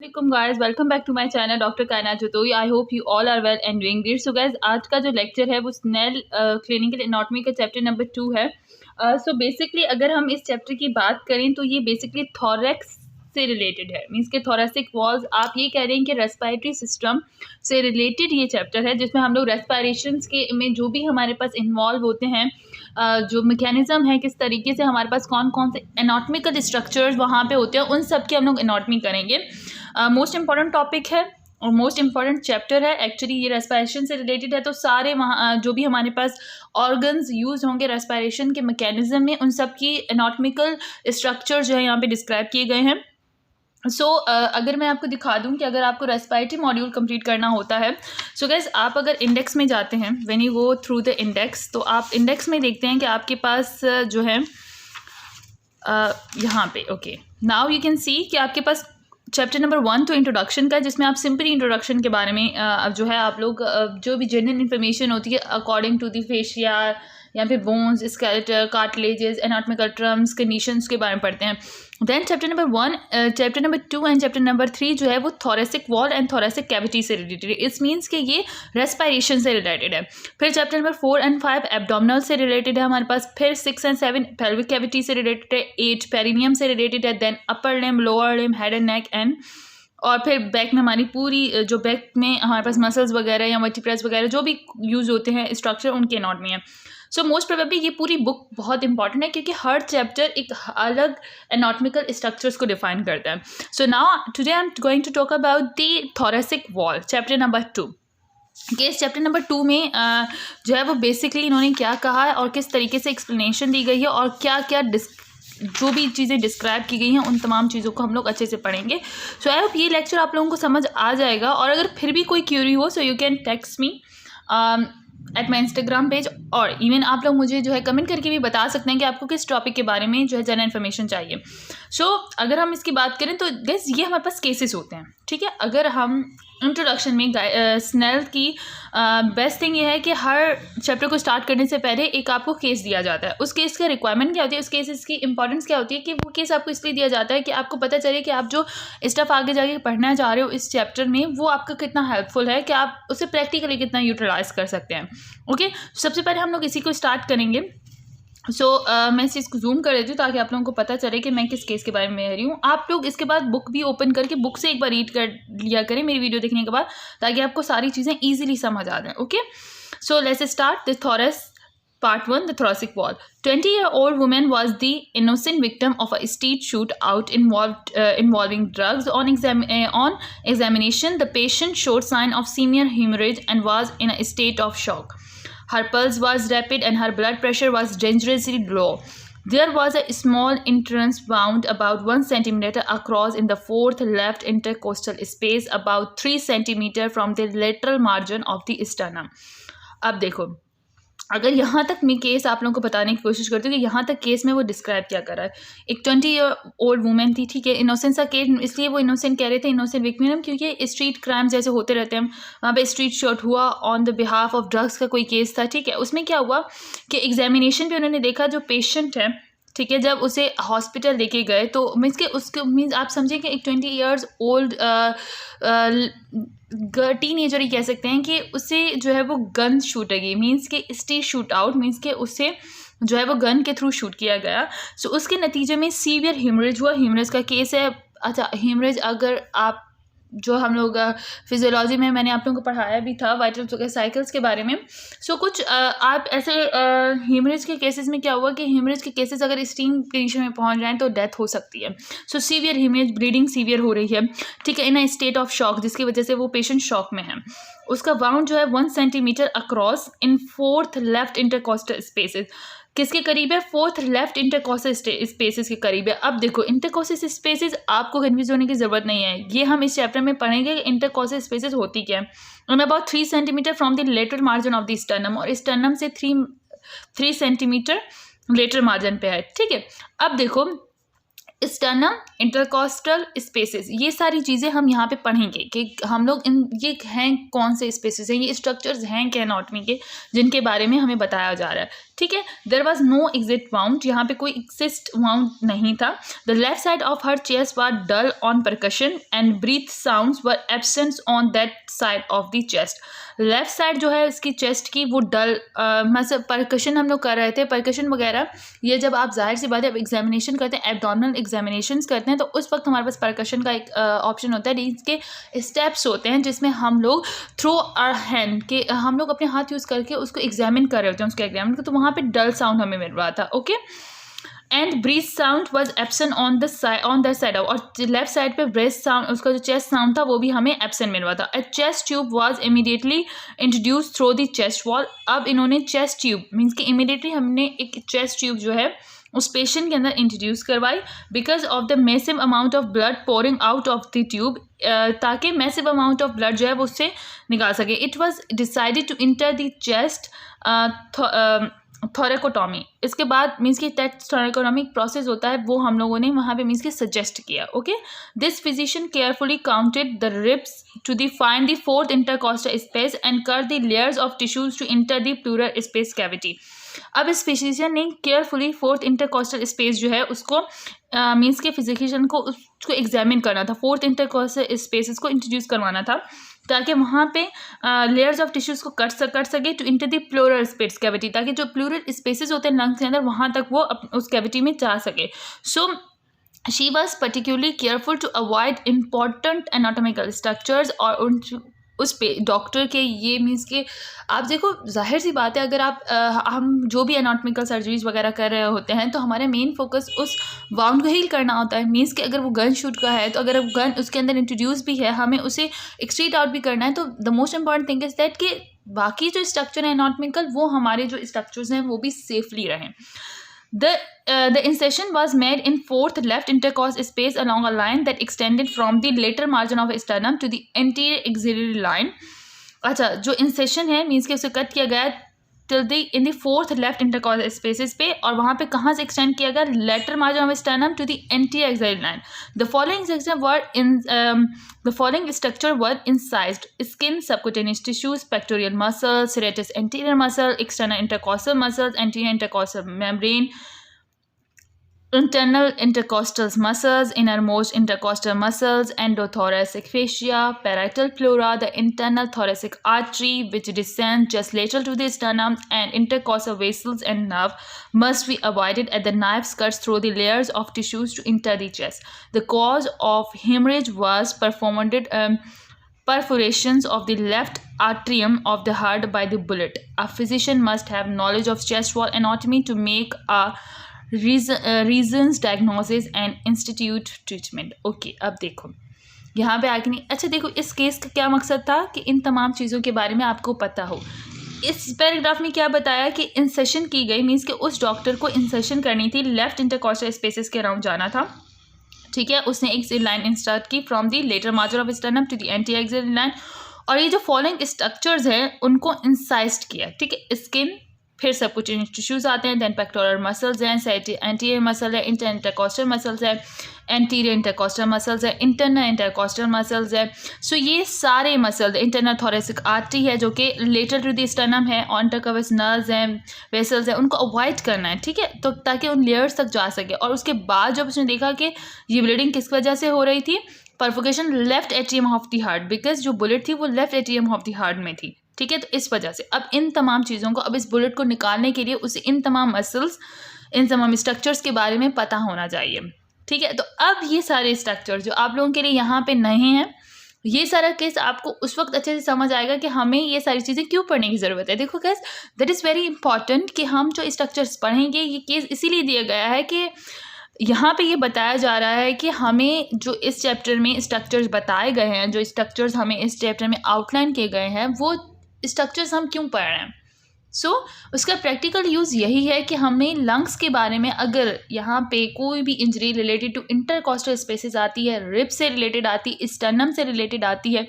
Assalamualaikum guys, welcome back to my channel Dr. Kainat Jotoi. I hope you all are well and doing great. So guys, आज का जो lecture है वो snail clinical anatomy का chapter number 2 है. So basically अगर हम इस चैप्टर की बात करें तो ये बेसिकली थॉरेक्स से रिलेटेड है. मीन्स के थोरेसिक वॉल्स, आप ये कह रहे हैं कि रेस्पिरेटरी सिस्टम से रिलेटेड ये चैप्टर है जिसमें हम लोग रेस्पिरेशंस के में जो भी हमारे पास इन्वॉल्व होते हैं, जो मैकेनिज़्म है, किस तरीके से हमारे पास कौन कौन से एनाटॉमिकल स्ट्रक्चर्स वहाँ पे होते हैं, उन सब की हम लोग एनाटॉमी करेंगे. मोस्ट इम्पॉर्टेंट टॉपिक है और मोस्ट इम्पॉर्टेंट चैप्टर है. एक्चुअली ये रेस्पिरेशन से रिलेटेड है, तो सारे वहाँ जो भी हमारे पास ऑर्गन्स यूज होंगे रेस्पिरेशन के मैकेनिज़्म में, उन सब की एनाटॉमिकल स्ट्रक्चर जो है यहाँ पे डिस्क्राइब किए गए हैं. अगर मैं आपको दिखा दूं कि अगर आपको रेस्पिरेटरी मॉड्यूल कंप्लीट करना होता है, सो गाइस आप अगर इंडेक्स में जाते हैं, when you go through the index, तो आप इंडेक्स में देखते हैं कि आपके पास जो है यहाँ पे okay now you can see कि आपके पास चैप्टर नंबर 1 तो इंट्रोडक्शन का, जिसमें आप सिंपली इंट्रोडक्शन के बारे में जो है आप लोग जो भी जनरल इन्फॉर्मेशन होती है अकॉर्डिंग टू द फेशिया या फिर bones, skeletal, cartilages, anatomical terms, conditions के बारे में पढ़ते हैं. Then chapter number 1, chapter number 2 and chapter number 3 जो है वो thoracic wall and thoracic cavity से रिलेटेड है. इट्स मीन्स कि ये रेस्पिरेशन से रिलेटेड है. फिर चैप्टर नंबर 4 एंड 5 एब्डोमिनल से रिलेटेड है हमारे पास. फिर 6 एंड 7 पेल्विक कैविटी से रिलेटेड है. 8 पेरिनियम से रिलेटेड है. Then upper limb, lower limb, head and neck and और फिर बैक में हमारी पूरी जो बैक में हमारे पास मसल्स वगैरह या वर्टिब्रेस वगैरह जो भी यूज़ होते हैं स्ट्रक्चर, उनकी एनाटॉमी है. सो मोस्ट प्रोबेबली ये पूरी बुक बहुत इंपॉर्टेंट है क्योंकि हर चैप्टर एक अलग एनाटॉमिकल स्ट्रक्चर्स को डिफाइन करता है. So now today I am going to talk about the thoracic wall, chapter number 2. कि इस चैप्टर नंबर 2 में जो है वो बेसिकली इन्होंने क्या कहा है और किस तरीके से एक्सप्लेनेशन दी गई है और क्या क्या जो भी चीज़ें डिस्क्राइब की गई हैं उन तमाम चीज़ों को हम लोग अच्छे से पढ़ेंगे. सो आई होप ये लेक्चर आप लोगों को समझ आ जाएगा. और अगर फिर भी कोई क्यूरी हो so you can text me at my Instagram page, और इवन आप लोग मुझे जो है कमेंट करके भी बता सकते हैं कि आपको किस टॉपिक के बारे में जो है जनरल इन्फॉर्मेशन चाहिए. अगर हम इसकी बात करें तो गैस ये हमारे पास केसेस होते हैं, ठीक है. अगर हम इंट्रोडक्शन में स्नेल की बेस्ट थिंग ये है कि हर चैप्टर को स्टार्ट करने से पहले एक आपको केस दिया जाता है. उस केस का रिक्वायरमेंट क्या होती है, उस केसेस की इंपॉर्टेंस क्या होती है, कि वो केस आपको इसलिए दिया जाता है कि आपको पता चले कि आप जो स्टफ आगे जाके पढ़ना चाह रहे हो इस चैप्टर में वो आपका कितना हेल्पफुल है, कि आप उसे प्रैक्टिकली कितना यूटिलाइज कर सकते हैं. ओके, सबसे पहले हम लोग इसी को स्टार्ट करेंगे. मैं इस चीज़ को जूम कर देती हूँ ताकि आप लोगों को पता चले कि मैं किस केस के बारे में कह रही हूँ. आप लोग इसके बाद बुक भी ओपन करके बुक से एक बार रीड कर लिया करें मेरी वीडियो देखने के बाद, ताकि आपको सारी चीज़ें ईजिली समझ आ जाएं. Okay, so let's start the thorax Part 1, the thoracic wall. 20-year-old woman was the innocent victim of a street shootout involving drugs. On examination, the patient showed sign of severe hemorrhage and was in a state of shock. Her pulse was rapid and her blood pressure was dangerously low. There was a small entrance wound about 1 centimeter across in the fourth left intercostal space, about 3 centimeter from the lateral margin of the sternum. अब देखो, अगर यहाँ तक मैं case आप लोगों को बताने की कोशिश करती हूँ कि यहाँ तक केस में वो डिस्क्राइब क्या कर रहा है. एक 20-year-old वुमेन थी, ठीक है. इनोसेंट सा केस, इसलिए वो इनोसेंट कह रहे थे, इनोसेंट विक्टिम, क्योंकि स्ट्रीट क्राइम जैसे होते रहते हैं. वहाँ पे स्ट्रीट शॉट हुआ on the behalf of drugs का कोई केस था, ठीक है. उसमें क्या हुआ कि एग्जामिनेशन पे उन्होंने देखा जो पेशेंट है, ठीक है, जब उसे हॉस्पिटल लेके गए तो मीन्स के उसके मीन्स आप समझें कि एक 20 years old टीन एजर ही कह सकते हैं कि उसे जो है वो गन शूट लगी. मीन्स के स्ट्रीट शूट आउट मीन्स के उसे जो है वो गन के थ्रू शूट किया गया. उसके नतीजे में सीवियर हेमरेज हुआ. हेमरेज का केस है. अच्छा, हेमरेज अगर आप जो हम लोग फिजियोलॉजी में मैंने आप लोगों को पढ़ाया भी था वाइटल साइकिल्स के बारे में. कुछ आप ऐसे हेमरेज के केसेस में क्या हुआ कि हेमरेज के केसेस अगर एक्सट्रीम कंडीशन में पहुंच जाएं तो डेथ हो सकती है. सीवियर हेमरेज, ब्लीडिंग सीवियर हो रही है, ठीक है, इन अ स्टेट ऑफ शॉक, जिसकी वजह से वो पेशेंट शॉक में है. उसका वाउंड जो है 1 centimetre across in fourth left intercostal spaces. किसके करीब है? फोर्थ लेफ्ट इंटरकॉस्टल स्पेसेस के करीब है. अब देखो, इंटरकॉस्टल स्पेसेस आपको कन्फ्यूज होने की ज़रूरत नहीं है, ये हम इस चैप्टर में पढ़ेंगे कि इंटरकॉस्टल स्पेसेस होती क्या है. और about 3 centimetre from the lateral margin of the sternum, और स्टर्नम से 3 सेंटीमीटर लेटरल मार्जिन पे है, ठीक है. अब देखो, स्टर्नम, इंटरकॉस्टल स्पेसेस, ये सारी चीज़ें हम यहाँ पे पढ़ेंगे कि हम लोग ये हैं कौन से स्पेसेस हैं, ये स्ट्रक्चर्स हैं क्या एनाटॉमी के जिनके बारे में हमें बताया जा रहा है। ठीक है, there was no exit wound, यहाँ पे कोई एक्सिस्ट वाउंड नहीं था। The left side of her chest were dull on percussion and breath sounds were absent on that side of the chest. Left side जो है इसकी चेस्ट की वो डल, मतलब परकशन हम लोग कर रहे थे, परकशन वगैरह ये जब आप जाहिर सी बात है एग्जामिनेशन करते हैं, एब्डोमिनल एग्जामिनेशंस करते हैं, तो उस वक्त हमारे पास परकशन का एक ऑप्शन होता है, इसके स्टेप्स होते हैं जिसमें हम लोग थ्रू आवर हैंड के हम लोग अपने हाथ यूज़ करके उसको एग्जामिन कर रहे होते हैं, उसको एग्जामिन कर, तो वहाँ पे डल साउंड हमें मिल रहा था। Okay, and breath sound was absent on the side, और लेफ्ट साइड पे ब्रेथ साउंड, उसका जो चेस्ट साउंड था वो भी हमें एब्सेंट मिल रहा था। A chest tube was immediately introduced through the chest wall. अब इन्होंने चेस्ट ट्यूब मीन्स कि इमीडिएटली हमने एक चेस्ट ट्यूब जो है उस पेशेंट के अंदर इंट्रोड्यूस करवाई, because of the massive amount of blood pouring out of the tube, ताकि मैसिव अमाउंट ऑफ ब्लड जो है वो उससे निकाल सके। It was decided to enter the chest thoracotomy. इसके बाद मीन्स की टेस्ट थोरेकोटॉमी प्रोसेस होता है, वो हम लोगों ने वहाँ पे मीन्स की सजेस्ट किया। Okay, this physician carefully counted the ribs to the find the fourth intercostal space and cut the layers of tissues to enter the pleural space cavity. अब इस फिजिशियन ने केयरफुली फोर्थ इंटरकॉस्टल स्पेस जो है उसको means के physician को उसको examine करना था, फोर्थ इंटरकॉस्टल स्पेस को इंट्रोड्यूस करवाना था ताकि वहाँ पे लेयर्स ऑफ टिश्यूज़ को कट सके to enter the pleural space cavity, ताकि जो प्लूरल स्पेसेस होते हैं लंग्स के अंदर वहाँ तक वो उस कैविटी में जा सके। So she was particularly careful to avoid important anatomical structures, और उस पे डॉक्टर के ये मीन्स के आप देखो जाहिर सी बात है, अगर आप हम जो भी एनाटॉमिकल सर्जरीज वगैरह कर रहे होते हैं तो हमारा मेन फोकस उस वाउंड को हील करना होता है। मीन्स कि अगर वो गन शूट का है तो अगर वो गन उसके अंदर इंट्रोड्यूस भी है, हमें उसे एक्सट्रीट आउट भी करना है, तो the most important thing is that कि बाकी जो स्ट्रक्चर है एनाटॉमिकल वो हमारे जो स्ट्रक्चर्स हैं वो भी सेफली रहें। The incision was made in fourth left intercostal space along a line that extended from the lateral margin of sternum to the anterior axillary line. अच्छा, जो इंसेशन है मीन्स कि उसे कट किया गया in the fourth left intercostal spaces पे, और वहाँ पे कहाँ से एक्सटेंड किया गया, lateral margin of sternum to the anterior axillary line. The following structure were incised: skin, subcutaneous tissues, pectoral muscle, serratus anterior muscle, external intercostal muscles, anterior intercostal membrane, internal intercostal muscles, innermost intercostal muscles, endothoracic fascia, parietal pleura, the internal thoracic artery which descends just lateral to the sternum, and intercostal vessels and nerve must be avoided as the knife cuts through the layers of tissues to enter the chest. The cause of hemorrhage was perforations of the left atrium of the heart by the bullet. A physician must have knowledge of chest wall anatomy to make a reasons, diagnosis and institute treatment. Okay, अब देखो यहाँ पे आगे नहीं। अच्छा देखो, इस case का क्या मकसद था कि इन तमाम चीज़ों के बारे में आपको पता हो। इस पैराग्राफ में क्या बताया कि इंसेशन की गई मीन्स कि उस डॉक्टर को इंसेशन करनी थी, लेफ्ट इंटरकॉस्टल स्पेसेस के अराउंड जाना था। ठीक है, उसने एक लाइन इंस्टार्ट की from the lateral margin of sternum to the anterior axillary line, और ये जो फॉलोइंग स्ट्रक्चर्स हैं उनको इंसाइज्ड किया। ठीक है, स्किन, फिर सब कुछ टिश्यूज आते हैं, देन पेक्टोरल मसल्स हैं, एंटीरियर मसल है, इंटरकॉस्टल मसल्स है, एंटीरियर इंटरकॉस्टल मसल्स है, इंटरनल इंटरकॉस्टल मसल्स है। सो ये सारे मसल्स, इंटरनल थोरेसिक आर्टरी है जो कि लेटरल टू द स्टर्नम है, इंटरकवस नर्व्स हैं, वेसल्स हैं, उनको अवॉइड करना है। ठीक है, तो ताकि उन लेयर्स तक जा सके। और उसके बाद जब उसने देखा कि ये ब्लीडिंग किस वजह से हो रही थी, perforation left atrium of the heart, because जो बुलेट थी वो left atrium of the heart में थी। ठीक है, तो इस वजह से अब इन तमाम चीज़ों को, अब इस बुलेट को निकालने के लिए उसे इन तमाम मसल्स, इन तमाम स्ट्रक्चर्स के बारे में पता होना चाहिए। ठीक है, तो अब ये सारे स्ट्रक्चर जो आप लोगों के लिए यहाँ पे नहीं हैं, ये सारा केस आपको उस वक्त अच्छे से समझ आएगा कि हमें ये सारी चीज़ें क्यों पढ़ने की ज़रूरत है। देखो guys, that is very important कि हम जो स्ट्रक्चर्स पढ़ेंगे, ये केस इसीलिए दिया गया है कि यहाँ पे ये बताया जा रहा है कि हमें जो इस चैप्टर में स्ट्रक्चर्स बताए गए हैं, जो स्ट्रक्चर्स हमें इस चैप्टर में आउटलाइन किए गए हैं, वो स्ट्रक्चर्स हम क्यों पढ़ रहे हैं। सो उसका प्रैक्टिकल यूज़ यही है कि हमें लंग्स के बारे में, अगर यहाँ पे कोई भी injury related to intercostal spaces आती है, रिब से रिलेटेड आती है, स्टर्नम से रिलेटेड आती है,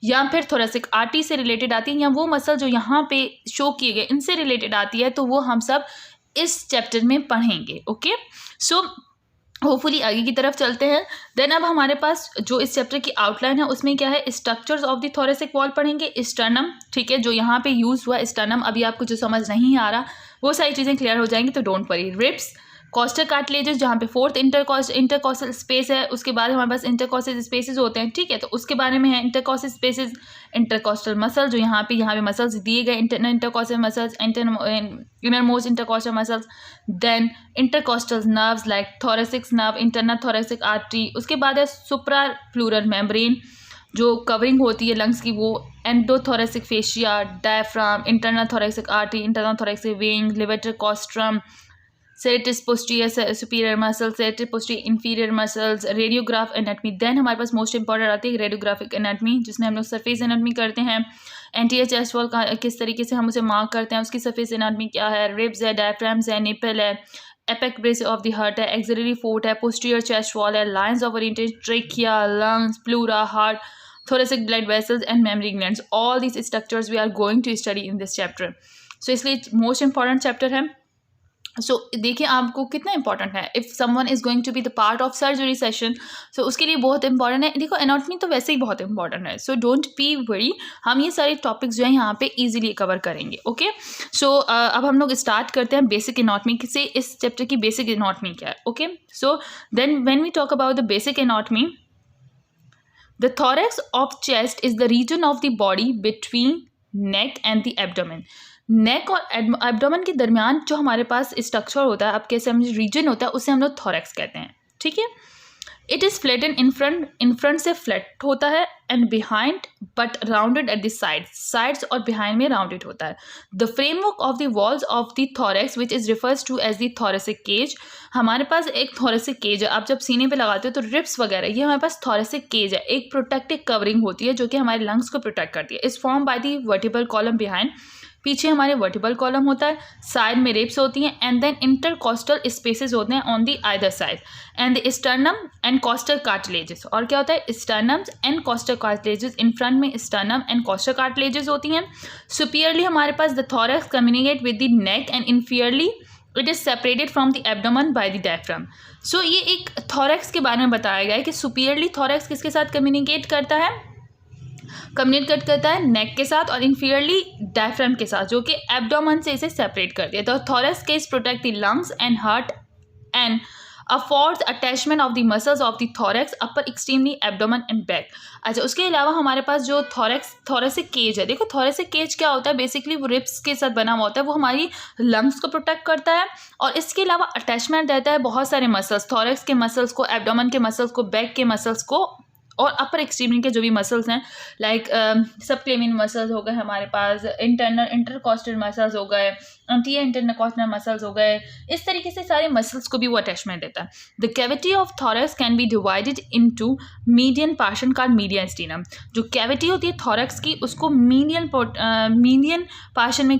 या फिर थोरेसिक आर्टरी से रिलेटेड आती है, या वो मसल जो यहाँ पे शो किए गए इनसे रिलेटेड आती है, तो वो हम सब इस चैप्टर में पढ़ेंगे। ओके, सो होपफुली आगे की तरफ चलते हैं। देन अब हमारे पास जो इस चैप्टर की आउटलाइन है उसमें क्या है, structures of the thoracic wall पढ़ेंगे, स्टर्नम, ठीक है, जो यहाँ पे यूज़ हुआ स्टर्नम, अभी आपको जो समझ नहीं आ रहा वो सारी चीज़ें क्लियर हो जाएंगी, तो don't worry. Ribs, costal cartilages जहाँ पे फोर्थ इंटरकॉस्टल स्पेस है, उसके बाद हमारे पास इंटरकॉस्टल स्पेसेस होते हैं, ठीक है, तो उसके बारे में है इंटरकॉस्टल स्पेसेस, इंटरकॉस्टल मसल, जो यहाँ पे मसल्स दिए गए, intercostal muscles, innermost intercostal muscles, then intercostal nerves like thoracic nerve, internal thoracic artery, उसके बाद है सुप्रा प्लूरल मेम्ब्रेन जो कवरिंग होती है लंग्स की, वो endothoracic fascia, diaphragm, internal thoracic artery, internal thoracic vein, levator costarum, serratus posterior superior muscle, serratus posterior inferior muscles, radiograph anatomy. Then हमारे पास मोस्ट इंपॉर्टेंट आती है रेडियोग्राफिक एनाटमी, जिसमें हम लोग सरफेस एनाटमी करते हैं, एंटीरियर चेस्ट वॉल का किस तरीके से हम उसे मार्क करते हैं, उसकी सरफेस एनाटमी क्या है, रिब्स है, डायफ्राम्स है, निपल है, APEC brace of the heart है, एक्सिलरी फोर्ट है, पोस्टीरियर चेस्ट वॉल है, lines of orientation, trachea, lungs, pleura, heart, thoracic blood vessels and mammary glands. All these structures we are going to study in this chapter. So इसलिए most important chapter है। So देखिए आपको कितना important है, if someone is going to be the part of surgery session, so उसके लिए बहुत important है। देखो एनाटॉमी तो वैसे ही बहुत इंपॉर्टेंट है, सो डोंट बी वरी, हम ये सारे टॉपिक्स जो है यहाँ पे इजीली कवर करेंगे। ओके, सो अब हम लोग स्टार्ट करते हैं बेसिक एनाटॉमी से। इस चैप्टर की बेसिक एनाटॉमी क्या है? Okay, so then when we talk about the basic anatomy, the thorax of chest is the region of the body between neck and the abdomen. नेक और abdomen के दरमियान जो हमारे पास स्ट्रक्चर होता है, अब कैसे हम रीजन होता है, उसे हम लोग थोरेक्स कहते हैं, ठीक है। It is flatten in front से फ्लैट होता है, and behind but rounded at the sides और बिहाइंड में राउंडेड होता है। The framework of the walls of the thorax which is refers to as the thoracic cage. हमारे पास एक थोरेसिक केज है, आप जब सीने पे लगाते हो तो रिब्स वगैरह, ये हमारे पास थोरेसिक केज है, एक प्रोटेक्टिव कवरिंग होती है जो कि हमारे लंग्स को प्रोटेक्ट करती है। Is form by the vertebral column behind, पीछे हमारे वर्टिबल कॉलम होता है, साइड में रिब्स होती हैं, एंड देन इंटरकॉस्टल स्पेसेस होते हैं on the either side, and the sternum and costal cartilages. और क्या होता है, sternums and costal cartilages, in front में स्टर्नम एंड कॉस्टल कार्टिलेजेस होती हैं। सुपीरियरली हमारे पास the thorax communicate with the neck, and inferiorly it is separated from the abdomen by the diaphragm. So ये एक थोरेक्स के बारे में बताया गया है कि सुपीरियरली थोरेक्स किसके साथ कम्युनिकेट करता है नेक के साथ, और इन्फीरियरली डायफ्राम के साथ, जो कि एब्डोमेन से इसे सेपरेट कर दिया। तो thorax case protect the lungs and heart and affords attachment of the muscles of the thorax, upper extremely, abdomen and back। अच्छा, उसके अलावा हमारे पास जो थोरेसिक केज है, देखो थोरेसिक केज क्या होता है, बेसिकली वो रिब्स के साथ बना हुआ होता है, वो हमारी लंग्स को प्रोटेक्ट करता है, और इसके अलावा अटैचमेंट रहता है बहुत सारे मसल्स, थोरेक्स के मसल्स को, एब्डोमेन के मसल्स को, बैक के मसल्स को, और अपर एक्सट्रीमी के जो भी मसल्स हैं, लाइक सबक्लेवियन मसल्स हो गए हमारे पास, इंटरकॉस्टल मसल्स हो गए, एंटीरियर इंटरकॉस्टल मसल्स हो गए, इस तरीके से सारे मसल्स को भी वो अटैचमेंट देता है। The cavity of thorax can be divided into median portion called mediastinum. जो कैविटी होती है थोरेक्स की, उसको मीडियन पार्शन में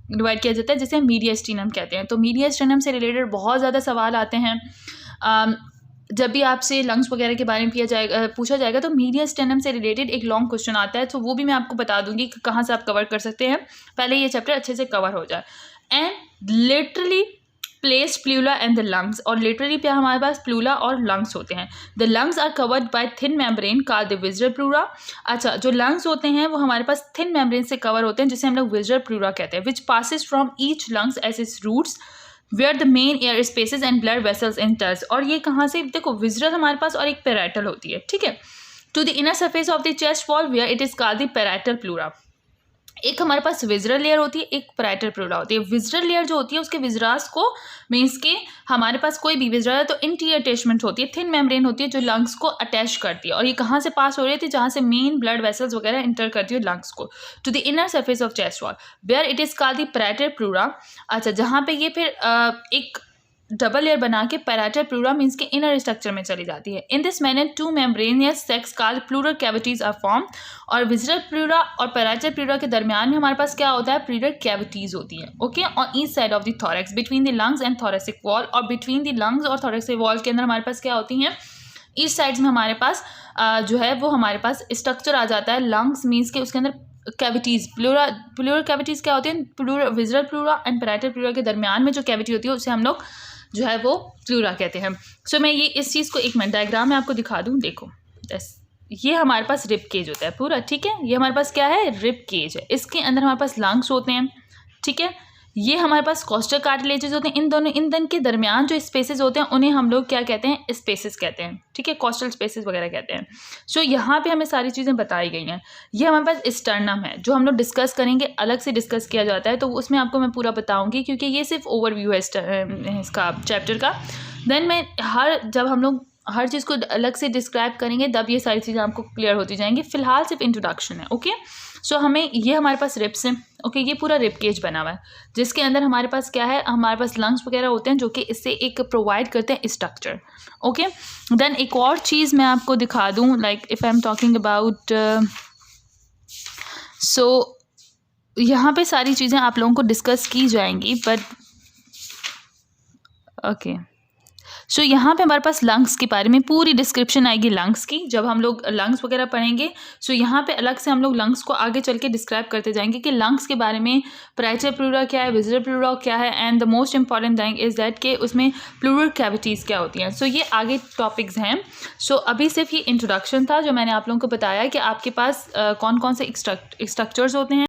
डिवाइड किया जाता है, जिसे मीडियस्टीनम कहते हैं। तो मीडियस्टीनम से रिलेटेड बहुत ज़्यादा सवाल आते हैं, जब भी आपसे लंग्स वगैरह के बारे में पूछा जाएगा तो मीडियस्टेनम से रिलेटेड एक लॉन्ग क्वेश्चन आता है, तो वो भी मैं आपको बता दूंगी कि कहाँ से आप कवर कर सकते हैं, पहले ये चैप्टर अच्छे से कवर हो जाए। And literally place pleura and the lungs, और लिटरली क्या हमारे पास प्लूला और लंग्स होते हैं। The lungs are covered by thin membrane called the visceral pleura. अच्छा, जो लंग्स होते हैं वो हमारे पास थिन मेम्ब्रेन से कवर होते हैं, जिसे हम लोग विज़रल प्लूरा कहते हैं, which passes from each lungs edge its roots where the main air spaces and blood vessels enters. और ये कहाँ से, देखो विज़रल हमारे पास और एक पैराइटल होती है, ठीक है, to the inner surface of the chest wall where it is called the parietal pleura. एक हमारे पास विज़रल लेयर होती है, एक पैराइटल प्लूरा होती है। विज़रल लेयर जो होती है उसके विज़रास को, मीन्स के हमारे पास कोई भी विज़रल है तो इंटीरियर अटैचमेंट होती है, थिन मेम्ब्रेन होती है जो लंग्स को अटैच करती है, और ये कहाँ से पास हो रही थी, जहाँ से मेन ब्लड वेसल्स वगैरह इंटर करती है लंग्स को, to the inner surface of chest wall where it is called the parietal pleura. अच्छा, जहाँ पे ये फिर एक डबल लेयर बना के पैराइटल प्लूरा मीन्स के इनर स्ट्रक्चर में चली जाती है। In this manner two membranous sacs called pleural cavities are form. और विज़रल प्लूरा और पैराइटल प्लूरा के दरमियान में हमारे पास क्या होता है, प्लूरल कैविटीज होती हैं, okay, on each side of the thorax between the lungs and thoracic wall. और बिटवीन द लंग्स और थोरेसिक वॉल के अंदर हमारे पास क्या होती हैं, ईच साइड्स में हमारे पास जो है वो हमारे पास स्ट्रक्चर आ जाता है। लंग्स मीन्स के उसके अंदर कैविटीज़, प्लूरल कैविटीज़ क्या होती हैं, विज़रल प्लूरा एंड पैराइटल प्लूरा के दरमियान में जो कैविटी होती है उसे हम लोग जो है वो प्लूरा कहते हैं। सो मैं ये इस चीज़ को एक मिनट डायग्राम में आपको दिखा दूँ। देखो ये हमारे पास रिब केज होता है पूरा, ठीक है। ये हमारे पास क्या है, रिब केज है। इसके अंदर हमारे पास लंग्स होते हैं, ठीक है। ये हमारे पास कोस्टल कार्टिलेजेस होते हैं। इन दोनों के दरमियान जो स्पेसेस होते हैं उन्हें हम लोग क्या कहते हैं, स्पेसेस कहते हैं, ठीक है। कोस्टल स्पेसेस वगैरह कहते हैं। सो यहाँ पे हमें सारी चीज़ें बताई गई हैं। ये हमारे पास स्टर्नम है जो हम लोग डिस्कस करेंगे, अलग से डिस्कस किया जाता है, तो उसमें आपको मैं पूरा बताऊँगी क्योंकि ये सिर्फ ओवरव्यू है इसका चैप्टर का। देन मैं जब हम लोग हर चीज़ को अलग से डिस्क्राइब करेंगे तब ये सारी चीज़ें आपको क्लियर होती जाएंगी। फिलहाल सिर्फ इंट्रोडक्शन है, ओके। सो हमें ये हमारे पास रिब्स हैं, ओके। ये पूरा रिब केज बना हुआ है जिसके अंदर हमारे पास क्या है, हमारे पास लंग्स वगैरह होते हैं जो कि इससे एक प्रोवाइड करते हैं स्ट्रक्चर, ओके। देन एक और चीज़ मैं आपको दिखा दूँ, like if I am talking about, so यहाँ पे सारी चीज़ें आप लोगों को डिस्कस की जाएंगी, बट ओके। सो यहाँ पे हमारे पास लंग्स के बारे में पूरी डिस्क्रिप्शन आएगी लंग्स की, जब हम लोग लंग्स वगैरह पढ़ेंगे। सो यहाँ पे अलग से हम लोग लंग्स को आगे चल के डिस्क्राइब करते जाएंगे कि लंग्स के बारे में पैराइटल प्लूरा क्या है, विजिबल प्लूरा क्या है, and the most important thing is that कि उसमें प्लूरल कैविटीज़ क्या होती हैं। सो ये आगे टॉपिक्स हैं। सो अभी सिर्फ ये इंट्रोडक्शन था जो मैंने आप लोगों को बताया कि आपके पास कौन कौन से स्ट्रक्चर्स होते हैं।